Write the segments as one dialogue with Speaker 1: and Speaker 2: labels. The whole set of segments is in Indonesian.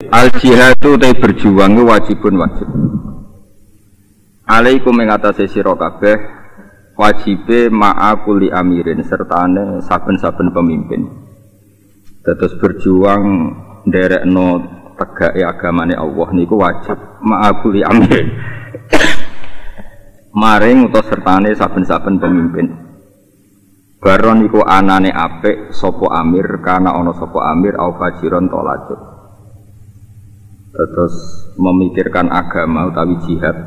Speaker 1: Al jihadu te berjuang wajibun wajib. Alaikum ing atase sira kabeh wajibe ma'a kulli amirin sertane saben-saben pemimpin. Terus berjuang nderekno tegake agamane Allah niku wajib ma'a kulli amirin. Maring utawa sertane saben-saben pemimpin. Baron iku anane apik sapa amir kana ana sapa amir au fajiron tolajut. Terus memikirkan agama utawi jihad.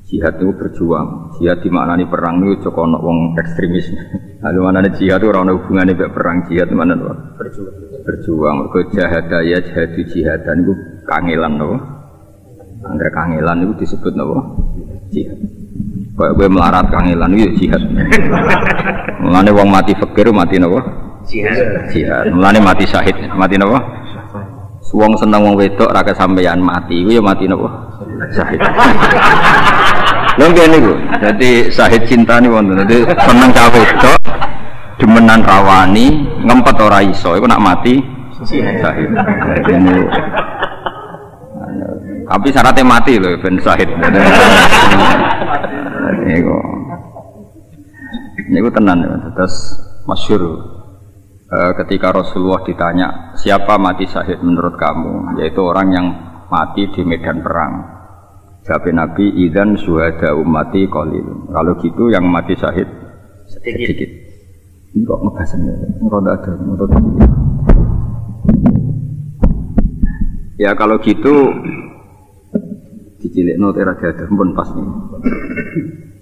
Speaker 1: Jihad itu berjuang. Jihad dimaknani perang itu joko ana wong ekstremis. Lalu manane jihad itu ora ana hubungane mek perang. Jihad mana to? Berjuang. Berjuang. Mergo jahadaya jihadu jihadan iku kangelan to. Angger kangelan itu disebut napa? Jihad. Kowe melarat kangelan itu jihad. Mulane wong mati fakir mati napa? Jihad. Jihad. Mulane mati syahid. Mati napa? Wong seneng wong wedok ra kesampeyan mati iku ya mati napa? Syahid. Lha ngene niku. Dadi syahid cintane wonten. Dadi seneng cah wedok demenan rawani ngempet ora iso iku nak mati syahid. Ini tapi syaratnya mati lho ben syahid. Niku tenan terus masyhur. Ketika Rasulullah ditanya siapa mati syahid menurut kamu, yaitu orang yang mati di medan perang. Jawab Nabi, idzan syuhada ummati qalil. Kalau gitu yang mati syahid sedikit. Ini kok ngebasen roda ada menurut ya kalau gitu dicilikno teraga ada pun pas nih.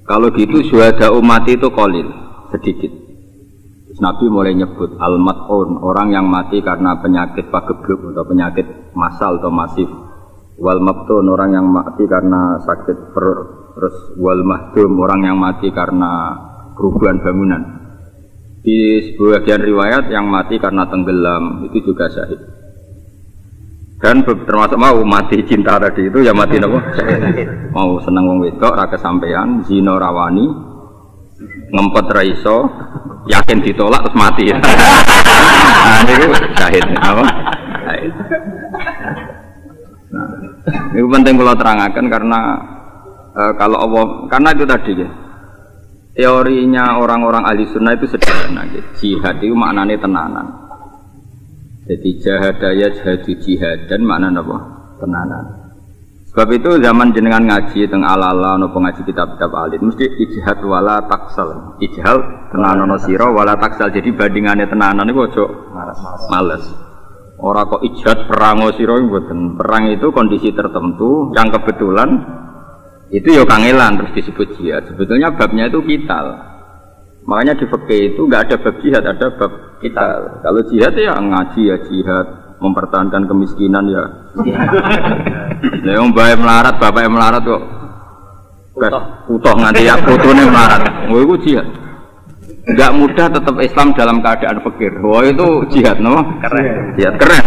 Speaker 1: Kalau gitu syuhada ummati itu qalil, sedikit. Nabi mulai nyebut al-mat'un, orang yang mati karena penyakit pagebluk atau penyakit massal atau masif. Wal mabtun, orang yang mati karena sakit perut. Terus wal mahdum, orang yang mati karena kerubuhan bangunan. Di sebagian riwayat yang mati karena tenggelam itu juga syahid. Dan termasuk mau mati cinta tadi itu ya mati napa? Syahid. Mau seneng wong wedok ra kesampean, zina rawani, ngempet ra iso, yakin ditolak terus mati. Nah, itu syahid apa? Syahid. Nah, itu penting kalau terangkan karena kalau Allah, karena itu tadi ya. Teorinya orang-orang ahli sunnah itu sederhana gitu. Jihad itu maknanya tenanan. Jadi jahadaya jihadu jihadan maknanya apa? Tenanan. Sebab itu zaman jenengan ngaji tentang ala-ala no pengaji kitab-kitab alim mesti ijhad wala taksal. Ijhal tenanan sira wala taksal. Jadi bandingannya tenanan itu ojo males. Orang kok ijhad perang sira mboten. Perang itu kondisi tertentu yang kebetulan itu ya kangelan terus disebut jihad. Sebetulnya babnya itu qital. Makanya di fikih itu enggak ada bab jihad, ada bab qital. Kalau jihad ya ngaji ya jihad, mempertahankan kemiskinan ya. Lah wong bae melarat, bapake melarat kok. Utuh nganti ya putune melarat. Oh iku jihad. Enggak mudah tetap Islam dalam keadaan fakir. Wah itu jihad no? Keren. Jihad keren.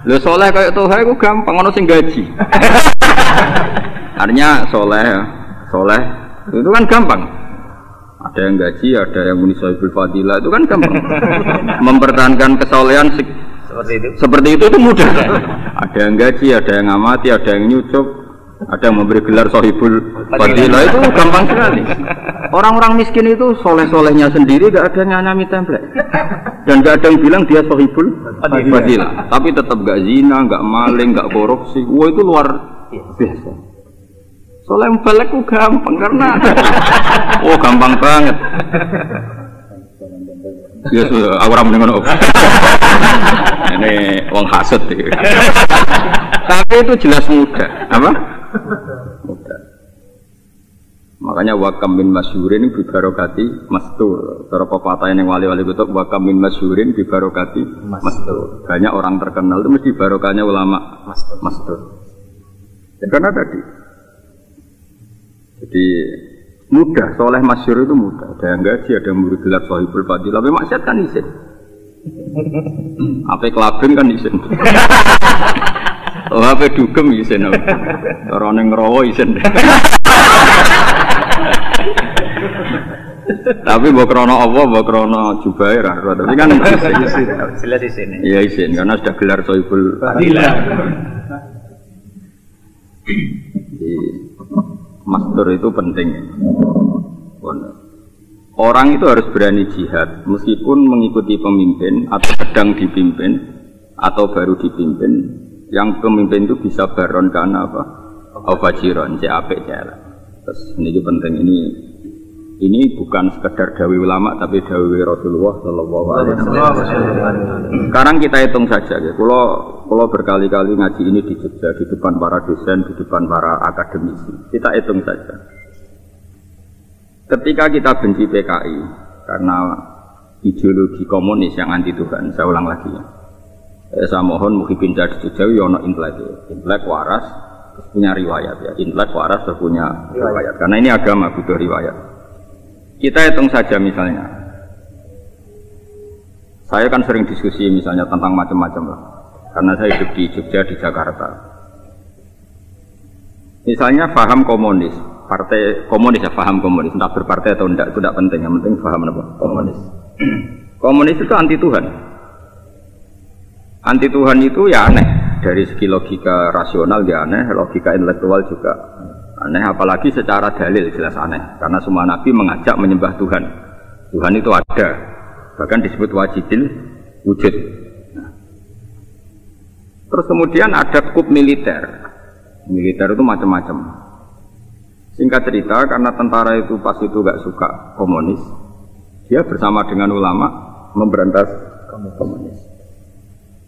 Speaker 1: Lho soleh kayak tuh iku gampang ono sing gaji. Artinya soleh itu kan gampang. Ada yang gaji, ada yang munisabul fadilah itu kan gampang. Mempertahankan kesolehan seperti itu mudah. Ada yang gaji, ada yang ngamati, ada yang nyucuk, ada yang memberi gelar sohibul fadilah itu gampang sekali. Orang-orang miskin itu soleh-solehnya sendiri gak ada yang nyami template dan gak ada yang bilang dia sohibul fadilah. Tapi tetap gak zina, gak maling, gak korupsi. Wah itu luar biasa. Soleh balik ku gampang karena gampang banget. Ya sudah, aku ramai dengan ini wong hasut. Tapi itu jelas mudah, apa? Mudah. Makanya wakam min masyhurin bi barokati mastur. Cara pepatah yang wali-wali kutub wakam min masyhurin bi barokati mastur. Banyak orang terkenal itu mesti barokahnya ulama mastur. Karena tadi jadi mudah, soleh masyhur itu mudah. Ada yang gaji, ada yang memberi gelar sohibul fadilah. Tapi maksiat kan isin. Apa kelabing kan isin. Apa dugem isin. Orang yang ngerowo isin. Tapi mbok krono apa, mbok krono Jubair, tapi kan
Speaker 2: jelas isin.
Speaker 1: Iya isin, karena sudah gelar Soibul
Speaker 2: Fadilah.
Speaker 1: Mastur itu penting. Orang itu harus berani jihad, meskipun mengikuti pemimpin atau sedang dipimpin atau baru dipimpin. Yang pemimpin itu bisa baron karena apa? Fajiron, CAP, CLA. Terus ini penting, ini bukan sekedar dawai ulama tapi dawai Rasulullah Sallallahu Alaihi Wasallam. Sekarang kita hitung saja, ya. Kalau berkali-kali ngaji ini di Jogja, di depan para dosen, di depan para akademisi, kita hitung saja. Ketika kita benci PKI karena ideologi komunis yang anti Tuhan, saya ulang lagi ya. Saya mohon Muhyiddin di Jogja, yono intelek waras. Punya riwayat ya, intelek waras punya riwayat. Karena ini agama butuh riwayat. Kita hitung saja misalnya, saya kan sering diskusi misalnya tentang macam-macam lah. Karena saya hidup di Jogja, di Jakarta. Misalnya paham komunis, partai komunis ya, paham komunis, entah berpartai atau tidak, itu tidak penting. Yang penting paham apa? Komunis. Komunis itu anti Tuhan. Anti Tuhan itu ya aneh. Dari segi logika rasional ya aneh, logika intelektual juga aneh, apalagi secara dalil jelas aneh. Karena semua nabi mengajak menyembah Tuhan. Tuhan itu ada, bahkan disebut wajibul wujud. Nah. Terus kemudian ada kup militer. Militer itu macam-macam. Singkat cerita, karena tentara itu pas itu gak suka komunis, dia bersama dengan ulama memberantas komunis.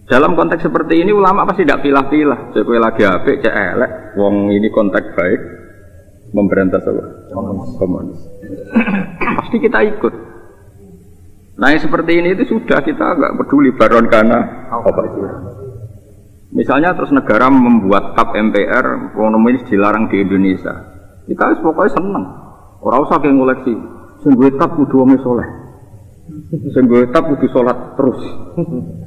Speaker 1: Dalam konteks seperti ini ulama pasti tidak pilah-pilah. Cek lagi apik, cek elek. Wong ini konteks baik memberantas komunis. Pasti kita ikut. Nah yang seperti ini itu sudah kita nggak peduli baron karena apa itu. Misalnya terus negara membuat TAP MPR komunis dilarang di Indonesia. Kita pokoknya seneng. Orang usah kayak ngoleksi. Sungguh TAP kudu wong soleh. Sungguh TAP kudu sholat terus.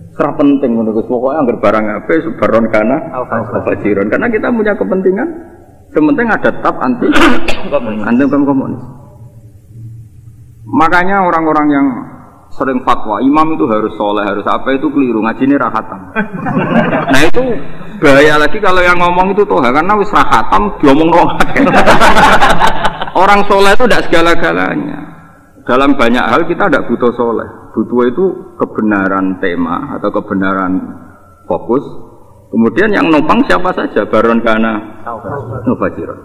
Speaker 1: Serah penting menurut pokoknya anggar barang apa sebaron karena fajiron, karena kita punya kepentingan sementing ada TAP anti komunis. Makanya orang-orang yang sering fatwa imam itu harus soleh, harus apa, itu keliru, ngaji ini rahatam. Nah itu bahaya lagi kalau yang ngomong itu toha, karena wis rahatam diomong rohat. Orang soleh itu tidak segala-galanya. Dalam banyak hal kita tidak butuh soleh. Butuh itu kebenaran tema atau kebenaran fokus. Kemudian yang numpang siapa saja, baron kana fajiron.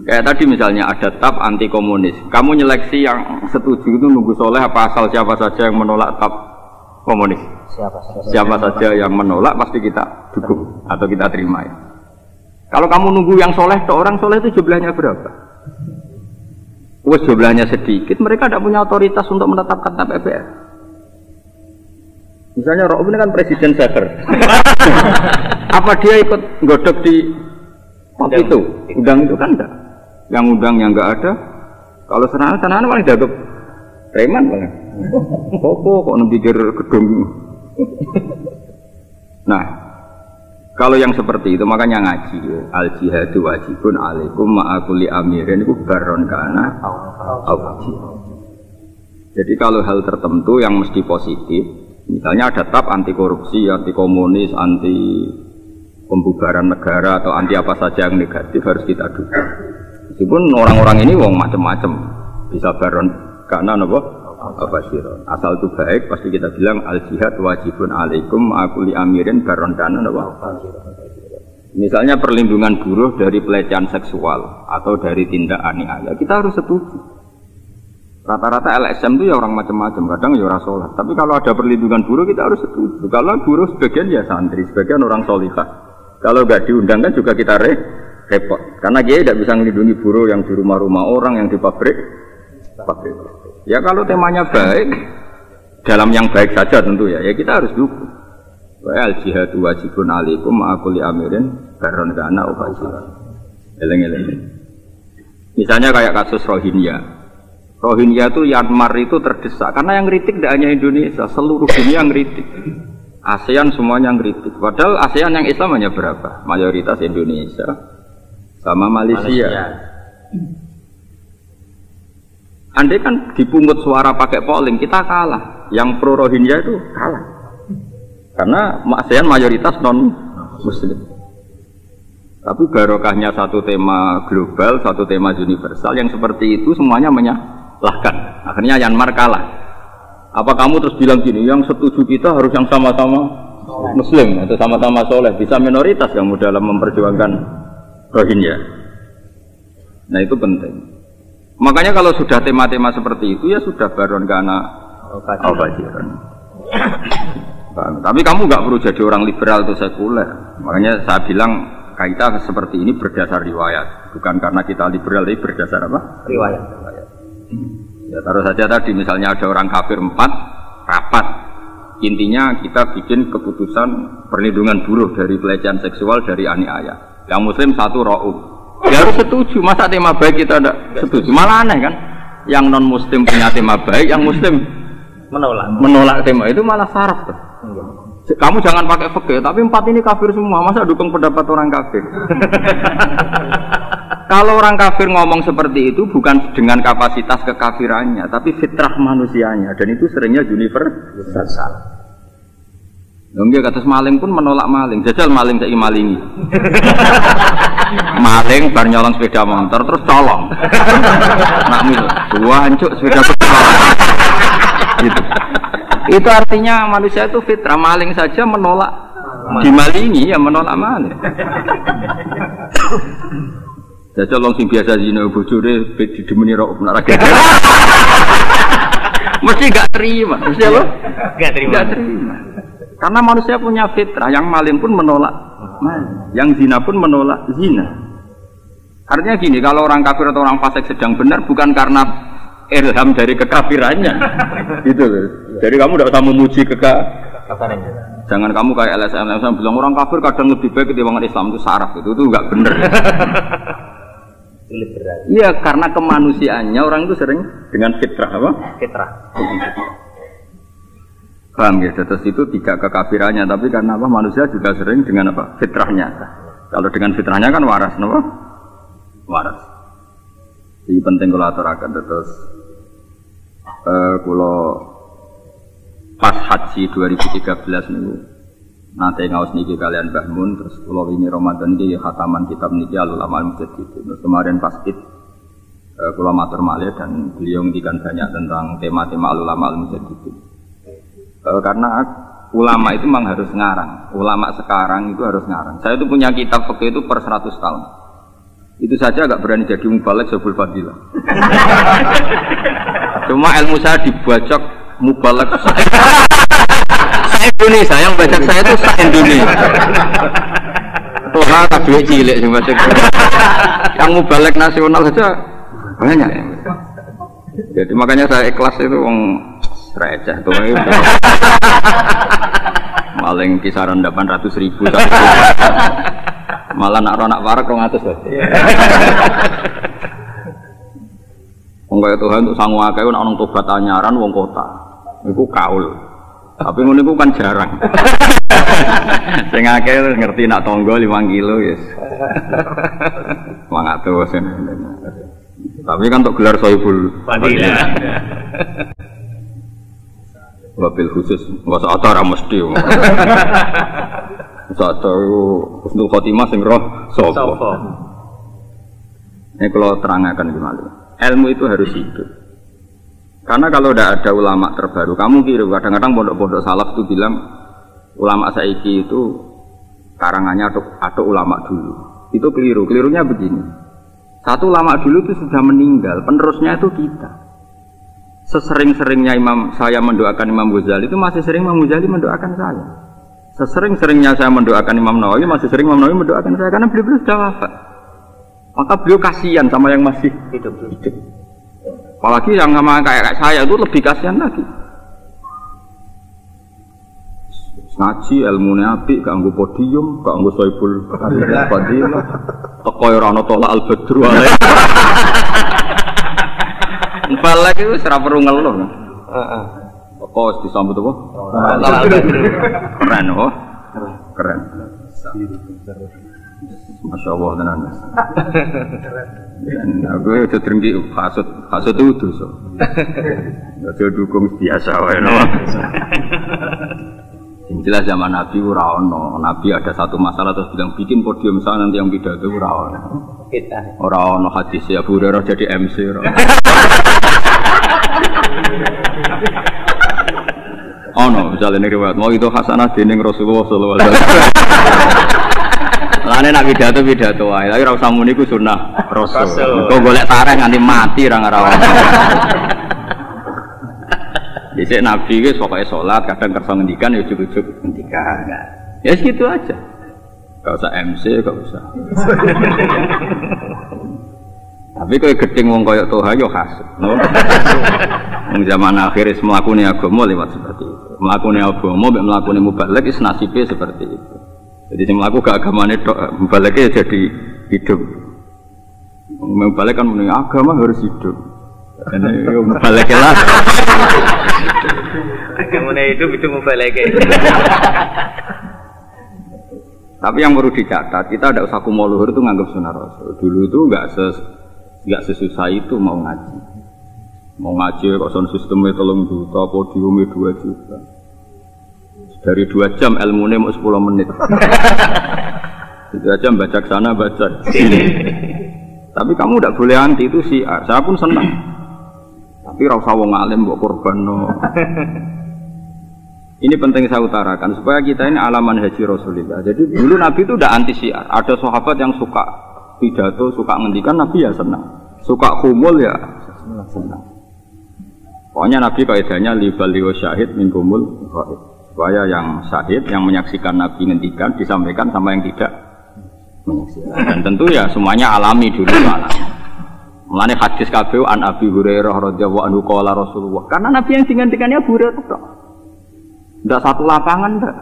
Speaker 1: Kayak tadi misalnya ada TAP anti komunis. Kamu nyeleksi yang setuju itu nunggu soleh apa asal siapa saja yang menolak TAP komunis? Siapa saja yang menolak pasti kita dukung atau kita terima ya. Kalau kamu nunggu yang soleh, orang soleh itu jumlahnya berapa? Wes jumlahnya sedikit, mereka tidak punya otoritas untuk menetapkan TAP MPR. Misalnya Rob ini kan presiden Saker. Apa dia ikut godok di TAP itu? Undang itu kan enggak. Yang undang yang enggak ada. Kalau sana-sana paling dianggap preman malah. Kok pikir gedung. Nah, kalau yang seperti itu makanya ngaji al jihadu wajibun alaikum ma'akuli amirin itu baron kana awajib. Jadi kalau hal tertentu yang mesti positif, misalnya ada TAP anti korupsi, anti komunis, anti pembubaran negara atau anti apa saja yang negatif harus kita dukung. Meskipun orang-orang ini wong macam-macam, bisa baron kana apa sih? Asal itu baik pasti kita bilang al jihad wajibun alaikum akuli amirin baron kana misalnya perlindungan buruh dari pelecehan seksual atau dari tindak aniaya kita harus setuju. Rata-rata LSM itu ya orang macam-macam, kadang ya orang sholat, tapi kalau ada perlindungan buruh kita harus setuju. Kalau buruh sebagian ya santri, sebagian orang sholihah. Kalau nggak diundang kan juga kita repot, karena dia tidak bisa melindungi buruh yang di rumah-rumah orang, yang di pabrik. Ya kalau temanya baik, dalam yang baik saja tentu ya kita harus dukung. Al jihadu wajibun alaikum ma'akuli amirin baron kana ufajiran. Eleng-eleng. Misalnya kayak kasus Rohingya. Rohingya itu Myanmar itu terdesak karena yang kritik tidak hanya Indonesia, seluruh dunia yang kritik. ASEAN semuanya yang kritik. Padahal ASEAN yang Islam hanya berapa? Mayoritas Indonesia sama Malaysia. Andai kan dipungut suara pakai polling, kita kalah. Yang pro Rohingya itu kalah. Karena ASEAN mayoritas non-Muslim. Tapi barokahnya satu tema global, satu tema universal yang seperti itu semuanya menyalahkan. Akhirnya Myanmar kalah. Apa kamu terus bilang gini, yang setuju kita harus yang sama-sama Muslim atau sama-sama soleh, bisa minoritas kamu dalam memperjuangkan Rohingya. Nah itu penting. Makanya kalau sudah tema-tema seperti itu ya sudah baron kana al-fajiran. Tapi kamu nggak perlu jadi orang liberal atau sekuler. Makanya saya bilang kaidah seperti ini berdasar riwayat, bukan karena kita liberal, tapi berdasar apa?
Speaker 2: Riwayat.
Speaker 1: Ya taruh saja tadi misalnya ada orang kafir 4 rapat. Intinya kita bikin keputusan perlindungan buruh dari pelecehan seksual dari aniaya. Yang Muslim 1 ra'ub. Ya harus setuju, masa tema baik kita tidak setuju? Malah aneh kan? Yang non Muslim punya tema baik, yang Muslim menolak tema itu malah saraf tuh. Kamu jangan pakai fikih, tapi 4 ini kafir semua, masa dukung pendapat orang kafir? Kalau orang kafir ngomong seperti itu bukan dengan kapasitas kekafirannya, tapi fitrah manusianya, dan itu seringnya universal. Enggak, kata maling pun menolak maling. Jajal maling saya malingi. Maling bar nyolong sepeda motor terus colong. Nak milu, dua hancur sepeda motor. Gitu. Itu artinya manusia itu fitrah, maling saja menolak dimalingi, ya menolak maling. Jajal long sing biasa zina bojone didemeni rok nak raga. Mesti gak terima. Mesti apa?
Speaker 2: Gak terima.
Speaker 1: Gak terima. Karena manusia punya fitrah, yang maling pun menolak maling, yang zina pun menolak zina. Artinya gini, kalau orang kafir atau orang fasik sedang benar bukan karena ilham dari kekafirannya, gitu loh. Jadi kamu tidak usah memuji kekafirannya. Jangan kamu kayak LSM bilang orang kafir kadang lebih baik ketimbang Islam, itu saraf, itu nggak benar. Iya, karena kemanusiaannya orang itu sering dengan fitrah apa? Fitrah. Paham ya, terus itu tidak kekafirannya, tapi karena apa? Manusia juga sering dengan apa? Fitrahnya. Kalau dengan fitrahnya kan waras, apa? Waras. Jadi penting kalau aturakan terus. Kalau pas haji 2013 nih, nanti ngawas niki kalian Mbah Mun, terus kalau ini Ramadan ini khataman kitab niki Al-Ulama Al-Mujaddid. Terus kemarin pas kalau matur malih dan beliau ngendikan banyak tentang tema-tema Al-Ulama Al-Mujaddid. Karena ulama itu memang harus ngarang. Ulama sekarang itu harus ngarang. Saya itu punya kitab fikih itu per 100 tahun. Itu saja agak berani jadi mubalek Zabul Fadilah. Cuma ilmu saya dibajak mubalek se-Indonesia. Yang bajak saya itu se-Indonesia. Tuhan tak duit cilik sing bajak. Yang mubalek nasional saja banyak. Jadi makanya saya ikhlas itu receh tuh, maling kisaran 800.000, malah nak warak 200 loh. Wong kaya Tuhan untuk sangu akeh nak nang tobat anyaran wong kota, iku kaul. Tapi ngono iku kan jarang. Sing akeh ngerti nak tonggo 5 kilo yes. 200. Tapi kan untuk gelar Sohibul Fadilah. Wabil khusus, nggak usah acara mesti. Usah husnul khotimah sing roh sopo. Ini kalau terangkan gimana? Ilmu itu harus hidup. Karena kalau tidak ada ulama terbaru, kamu kira kadang-kadang pondok-pondok salaf itu bilang ulama saiki itu karangannya atau ulama dulu. Itu keliru. Kelirunya begini. Satu ulama dulu itu sudah meninggal, penerusnya itu kita. Sesering-seringnya saya mendoakan Imam Ghazali itu masih sering Imam Ghazali mendoakan saya. Sesering-seringnya saya mendoakan Imam Nawawi masih sering Imam Nawawi mendoakan saya karena beliau sudah wafat. Maka beliau kasihan sama yang masih hidup. Apalagi yang sama kayak saya itu lebih kasihan lagi. Ngaji ilmunya apik, gak nggo podium, gak nggo Sohibul Fadilah. Teko ora ana tolak al-badru alaih. Balik itu serap perlu ngeluh. Kok disambut apa? Keren, oh. Keren. Masya Allah tenan. Aku itu terenggi hasut itu dosa. Dosa dukung biasa wae no. Yang jelas zaman Nabi ora ono. Nabi ada satu masalah terus bilang bikin podium sana nanti yang pidato ora ono. Ora ono hadis ya Abu Hurairah jadi MC ora. Ono misalnya ini riwayat mau itu hasanah dening Rasulullah sallallahu alaihi wasallam. Lane nak pidato wae, tapi ora usah muni ku sunah Rasul. Kok golek tareh nganti mati ra ngarawan. Dhisik Nabi wis pokoke salat, kadang kersa ngendikan ya ujug-ujug ngendikan. Ya segitu aja. Enggak usah MC, enggak usah. Tapi kowe gedeng wong kaya Toha yo khas. Wong zaman akhir wis mlakune agama lewat seperti itu. Mlakune agama mek mlakune mubaligh wis nasibe seperti itu. Jadi sing mlaku gak agamane tok, mubalighe jadi hidup. Mubaligh kan muni agama harus hidup. Ini yo mubaligh lah.
Speaker 2: Agamane hidup itu mubaligh.
Speaker 1: Tapi yang perlu dicatat, kita tidak usah kumo luhur itu nganggap sunah Rasul. Dulu itu nggak sesusah itu mau ngaji. Mau ngaji kok sound sistemnya 3 juta, podiumnya 2 juta. Dari 2 jam ilmunya mau 10 menit. 2 jam baca sana baca sini. Tapi kamu tidak boleh anti itu syiar. Saya pun senang. Tapi rasa wong alim mbok korban no. Ini penting saya utarakan supaya kita ini alaman haji Rasulullah. Jadi dulu Nabi itu tidak anti syiar. Ada sahabat yang suka pidato, suka ngendikan, Nabi ya senang. Suka kumul ya senang. Pokoknya Nabi kaidahnya libali wa syahid min kumul ghaib. Supaya yang syahid, yang menyaksikan Nabi ngendikan disampaikan sama yang tidak menyaksikan. Dan tentu ya semuanya alami dulu alami. Mulane hadis kabeh an Abi Hurairah radhiyallahu anhu qala Rasulullah. Karena Nabi yang ngendikannya Abu Hurairah tok. Ndak satu lapangan ndak.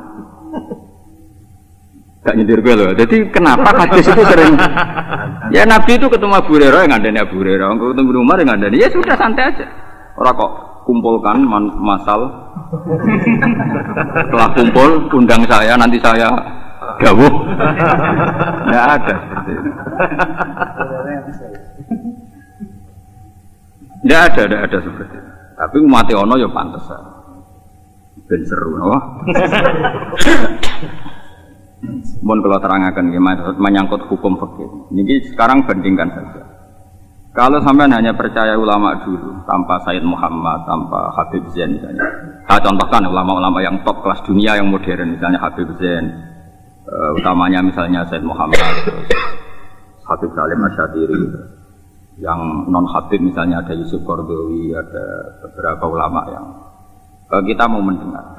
Speaker 1: Gak nyindir gue loh. Jadi kenapa hadis itu sering ya Nabi itu ketemu Abu Hurairah yang ngandani Abu Hurairah, ketemu Umar yang ngandani. Ya sudah santai aja. Ora kok kumpulkan masal. Setelah kumpul undang saya nanti saya dawuh. Enggak ada seperti itu. Enggak ada seperti itu. Tapi umat ono ya pantes. Ben seru no. Mohon kalau terangkan gimana menyangkut hukum fikih. Ini sekarang bandingkan saja. Kalau sampean hanya percaya ulama dulu, tanpa Sayyid Muhammad, tanpa Habib Zain misalnya. Saya contohkan ulama-ulama yang top kelas dunia yang modern, misalnya Habib Zain, utamanya misalnya Sayyid Muhammad, Habib Salim Asy'ari, yang non Habib misalnya ada Yusuf Qaradawi, ada beberapa ulama yang kita mau mendengar.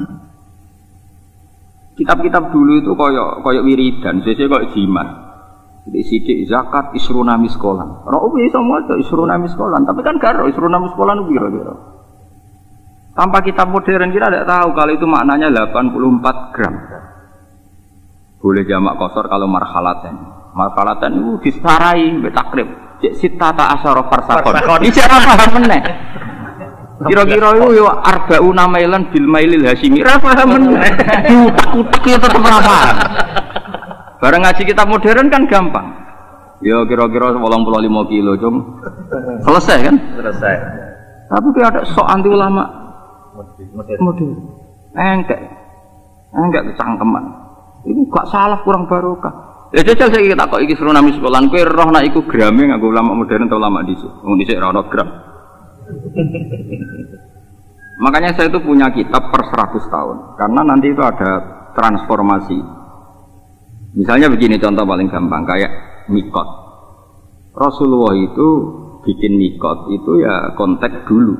Speaker 1: Kitab-kitab dulu itu koyok wiridan, sesuai koyok jimat. Jadi sidik zakat isruna miskolan. Roh bisa maca isruna miskolan, tapi kan karo isruna miskolan kira-kira. Tanpa kitab modern kita tidak tahu kalau itu maknanya 84 gram. Boleh jamak qasar kalau marhalatan. Marhalatan itu disarai mbek takrib. Cek sitata asyara farsakon. Iki ora paham meneh. Kira-kira itu yo arbauna mailan bil mailil hasyimi. Ora paham meneh. Diutak-utak ya tetep ora paham. Barang ngaji kitab modern kan gampang. Ya kira-kira 85 kilo, Cung. Selesai kan?
Speaker 2: Selesai.
Speaker 1: Tapi ada sok anti ulama modern. Enggak kecangkeman. Ini gak salah kurang barokah. Ya jajal saya kita kok iki suruh nami sekolahan kowe roh nek iku grame nganggo ulama modern atau ulama dhisik. Wong dhisik ora ono gram. Makanya saya itu punya kitab per 100 tahun. Karena nanti itu ada transformasi. Misalnya begini contoh paling gampang kayak mikot. Rasulullah itu bikin mikot itu ya konteks dulu.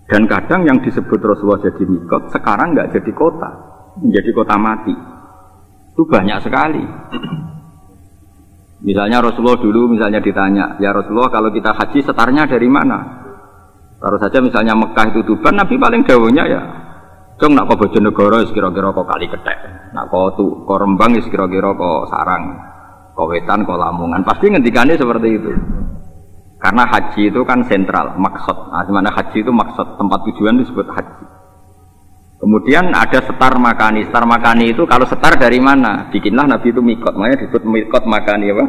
Speaker 1: Dan kadang yang disebut Rasulullah jadi mikot sekarang nggak jadi kota, menjadi kota mati. Itu banyak sekali. Misalnya Rasulullah dulu misalnya ditanya, ya Rasulullah kalau kita haji setarnya dari mana? Taruh saja misalnya Mekah itu Tuban, Nabi paling dawuhnya ya Cung nak kok Bojonegoro kira-kira kok Kali Kethek. Nak kok Rembang kira-kira kok Sarang, kok Wetan, kok Lamongan. Pasti ngendikannya seperti itu. Karena haji itu kan sentral, maksud. Nah, dimana haji itu maksud, tempat tujuan disebut haji. Kemudian ada setar makani. Setar makani itu kalau setar dari mana? Bikinlah Nabi itu mikot. Makanya disebut mikot makani apa?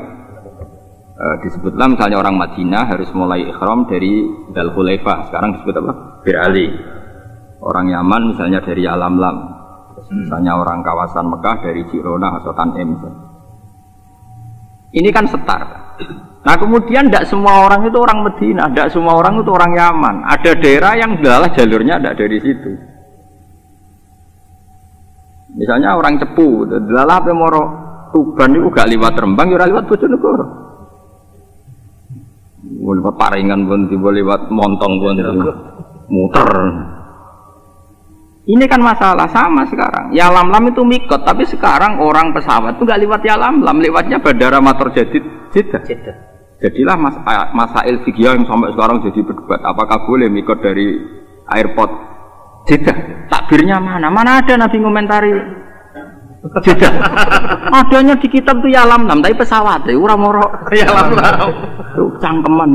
Speaker 1: Disebutlah misalnya orang Madinah harus mulai ikhram dari Dzul Hulaifah. Sekarang disebut apa? Bir Ali. Orang Yaman misalnya dari Alamlam. Misalnya orang kawasan Mekah dari Jirona atau Tanim. Ini kan setar. Nah kemudian tidak semua orang itu orang Madinah, tidak semua orang itu orang Yaman. Ada daerah yang adalah jalurnya tidak dari situ. Misalnya orang Cepu, adalah apa moro Tuban itu gak liwat Rembang, ya liwat Bojonegoro. Liwat Paringan pun, liwat Montong pun, muter. Ini kan masalah sama sekarang. Ya Lam-Lam itu mikot, tapi sekarang orang pesawat itu gak liwat ya Lam-Lam, lewatnya Bandara Mator Jeddah. Jadilah masail fikih yang sampai sekarang jadi berdebat. Apakah boleh mikot dari airport Jeddah? Takbirnya mana? Mana ada Nabi ngomentari Jeddah? Adanya di kitab itu ya Lam-Lam, tapi pesawat ya ora moro ya Lam-Lam. Cangkeman.